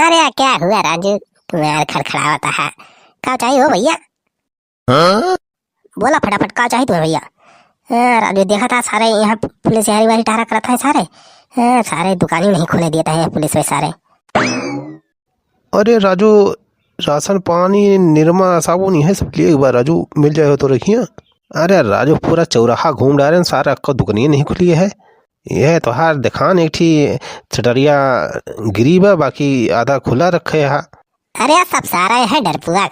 अरे क्या हुआ राजू, तुम यार खड़खड़ावता है। क्या चाहिए हो भैया? बोला फटाफट, क्या चाहिए तुम्हें भैया? राजू देखा था सारे यहाँ पुलिस यारी वारी टारा करता है सारे। सारे दुकान ही नहीं खोले देता है पुलिस में सारे। अरे राजू, राशन पानी निरमा साबुन ये सब लिए एक बार राजू, मिल जाए हो तो रखिए। अरे राजू पूरा चौराहा घूम डाले हैं, सारा अक्का दुकानिया नहीं खुली है। यह तो हार दिखान एक ठी छटरिया गिरी बा, बाकी आधा खुला रखे है। अरे यार सब सारा है डरपुआ,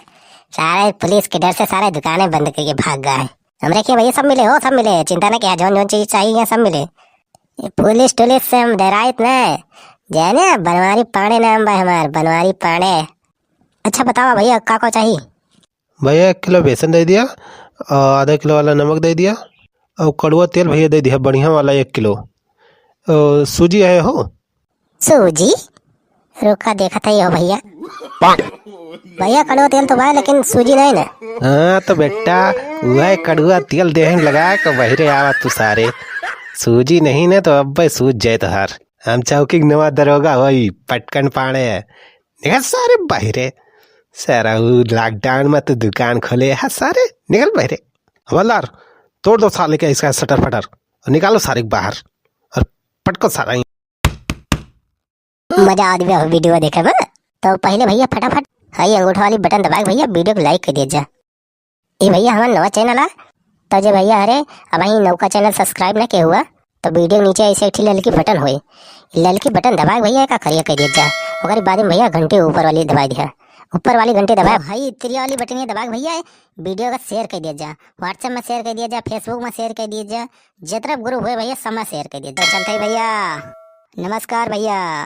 सारे पुलिस के डर से सारे दुकानें बंद करके भाग गए। हमरे के भैया सब मिले हो, सब मिले, चिंता न किया, जौन जौन चीज चाहिए सब मिले। ये पुलिस टुलिस से हम डराइत न, जाने बनवारी पाड़े नाम बा हमार, बनवारी पाड़े। अच्छा बताओ भैया का को चाहिए? भैया 1 किलो बेसन दे दिया, आधा किलो वाला नमक दे दिया, और कड़ुआ तेल भैया दे दिया बढ़िया वाला 1 किलो। सूजी है हो? सूजी? रुका देखा था ये भैया। भैया कड़वा तेल तो बा लेकिन सूजी नहीं ना। हाँ तो बेटा वह कड़ुआ तेल देहन लगा के बहरे आवा तू सारे। सूजी नहीं ना तो अब भाई सूझ जाए तो हार। हम चौकी नवा दरोगा वही पटकन पाड़े है, निकल सारे बहरे। सारा लॉकडाउन में तो दुकान खोले है सारे, निकल बहरे। हवलदार तोड़ दो साले का इसका सटर फटर और निकालो सारे बाहर और पटको सारा ही। मजा आ गया वीडियो देखे में। तो पहले भैया फटाफट हाई अंगूठा वाली बटन दबा के भैया वीडियो को लाइक कर दीजिए। ये भैया हमारा नवा चैनल है, तो जो भैया अरे अब ही नौका चैनल सब्सक्राइब ना किया हुआ तो वीडियो नीचे ऐसे एक ललकी बटन हुई, ललकी बटन दबा के भैया का करिया कर दीजिए। और बाद में भैया घंटे ऊपर वाली दबा दिया, ऊपर वाली घंटे दबाए भाई, तिरिया वाली बटन दबा के भैया वीडियो का शेयर कर दीजिए, व्हाट्सएप में शेयर कर दीजिए, फेसबुक में शेयर कर दीजिए, जितना ग्रुप हुए भैया सब में शेयर कर दीजिए। चलते भैया, नमस्कार भैया।